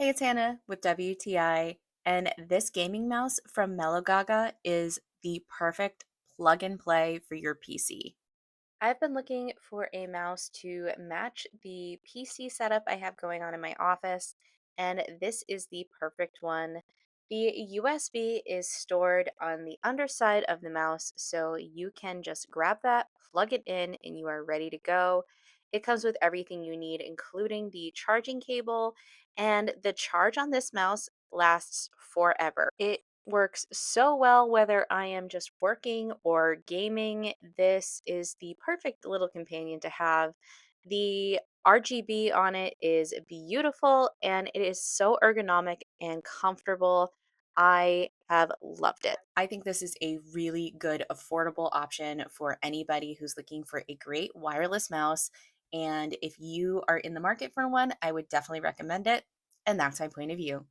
Hey, it's Hannah with WTI, and this gaming mouse from MELOGAGA is the perfect plug and play for your PC. I've been looking for a mouse to match the PC setup I have going on in my office, and this is the perfect one. The USB is stored on the underside of the mouse, so you can just grab that, plug it in, and you are ready to go. It comes with everything you need, including the charging cable, and the charge on this mouse lasts forever. It works so well whether I am just working or gaming. This is the perfect little companion to have. The RGB on it is beautiful and it is so ergonomic and comfortable. I have loved it. I think this is a really good, affordable option for anybody who's looking for a great wireless mouse. And if you are in the market for one, I would definitely recommend it. And that's my point of view.